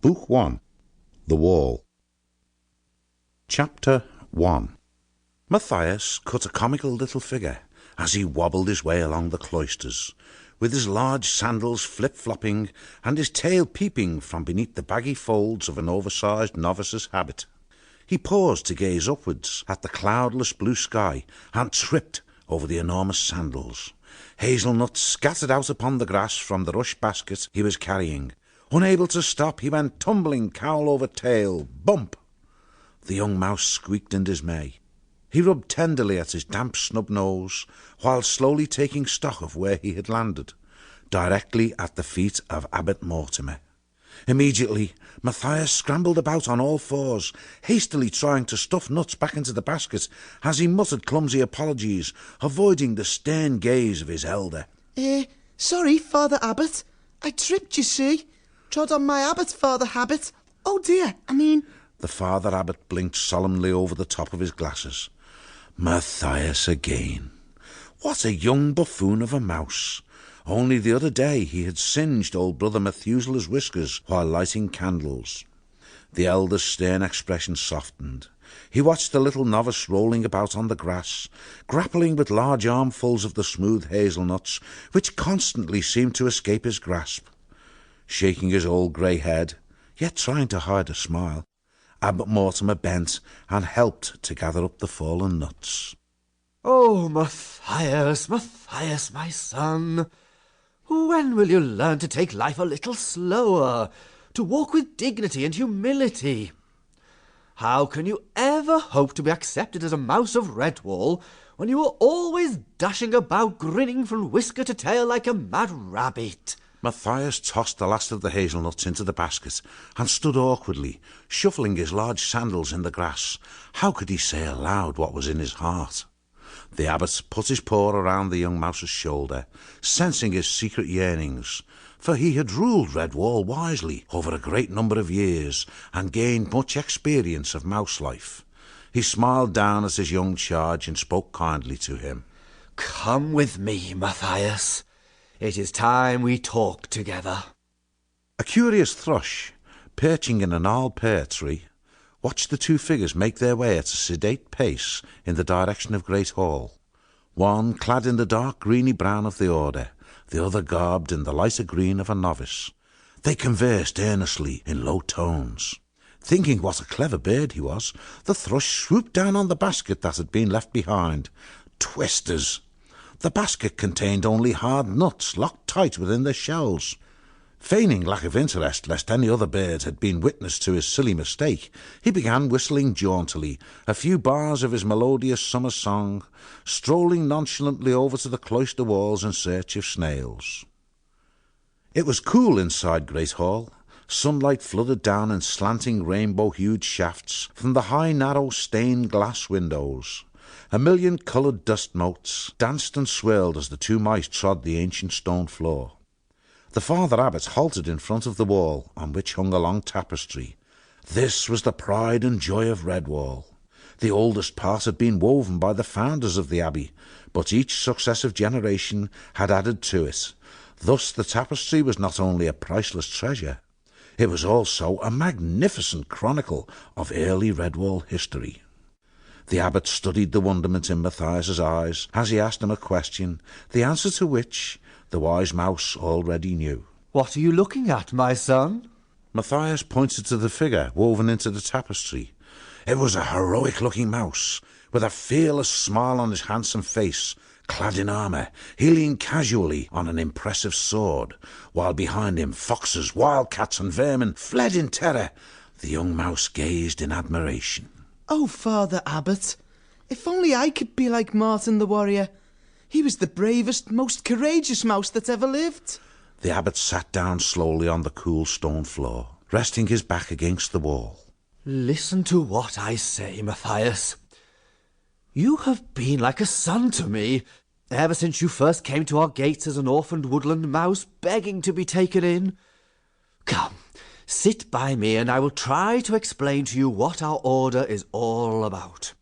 Book 1. The Wall. Chapter 1. Matthias cut a comical little figure as he wobbled his way along the cloisters, with his large sandals flip-flopping and his tail peeping from beneath the baggy folds of an oversized novice's habit. He paused to gaze upwards at the cloudless blue sky and tripped over the enormous sandals. Hazelnuts scattered out upon the grass from the rush basket he was carrying. Unable to stop, he went tumbling cowl over tail. Bump! The young mouse squeaked in dismay. He rubbed tenderly at his damp snub nose, while slowly taking stock of where he had landed, directly at the feet of Abbot Mortimer. Immediately, Matthias scrambled about on all fours, hastily trying to stuff nuts back into the basket as he muttered clumsy apologies, avoiding the stern gaze of his elder. Sorry, Father Abbot. I tripped, you see. Trod on my abbot, Father Habit. Oh dear, The Father Abbot blinked solemnly over the top of his glasses. Matthias again. What a young buffoon of a mouse. Only the other day he had singed old Brother Methuselah's whiskers while lighting candles. The elder's stern expression softened. He watched the little novice rolling about on the grass, grappling with large armfuls of the smooth hazelnuts, which constantly seemed to escape his grasp. Shaking his old grey head, yet trying to hide a smile, Abbot Mortimer bent and helped to gather up the fallen nuts. "Oh, Matthias, Matthias, my son, when will you learn to take life a little slower, to walk with dignity and humility? How can you ever hope to be accepted as a mouse of Redwall when you are always dashing about grinning from whisker to tail like a mad rabbit?" Matthias tossed the last of the hazelnuts into the basket and stood awkwardly, shuffling his large sandals in the grass. How could he say aloud what was in his heart? The abbot put his paw around the young mouse's shoulder, sensing his secret yearnings, for he had ruled Redwall wisely over a great number of years and gained much experience of mouse life. He smiled down at his young charge and spoke kindly to him. "Come with me, Matthias. It is time we talk together." A curious thrush, perching in a gnarled pear tree, watched the two figures make their way at a sedate pace in the direction of Great Hall, one clad in the dark greeny brown of the order, the other garbed in the lighter green of a novice. They conversed earnestly in low tones. Thinking what a clever bird he was, the thrush swooped down on the basket that had been left behind. Twisters! The basket contained only hard nuts locked tight within their shells. Feigning lack of interest lest any other bird had been witness to his silly mistake, he began whistling jauntily a few bars of his melodious summer song, strolling nonchalantly over to the cloister walls in search of snails. It was cool inside Great Hall. Sunlight flooded down in slanting rainbow-hued shafts from the high, narrow, stained glass windows. A million coloured dust motes danced and swirled as the two mice trod the ancient stone floor. The Father Abbot halted in front of the wall, on which hung a long tapestry. This was the pride and joy of Redwall. The oldest part had been woven by the founders of the abbey, but each successive generation had added to it. Thus the tapestry was not only a priceless treasure, it was also a magnificent chronicle of early Redwall history. The abbot studied the wonderment in Matthias's eyes as he asked him a question, the answer to which the wise mouse already knew. "What are you looking at, my son?" Matthias pointed to the figure woven into the tapestry. It was a heroic-looking mouse, with a fearless smile on his handsome face, clad in armour. He leaned casually on an impressive sword, while behind him foxes, wildcats and vermin fled in terror. The young mouse gazed in admiration. Oh, Father Abbot, if only I could be like Martin the warrior. He was the bravest, most courageous mouse that ever lived. The abbot sat down slowly on the cool stone floor, resting his back against the wall. "Listen to what I say, Matthias. You have been like a son to me, ever since you first came to our gates as an orphaned woodland mouse, begging to be taken in. Come, sit by me, and I will try to explain to you what our order is all about.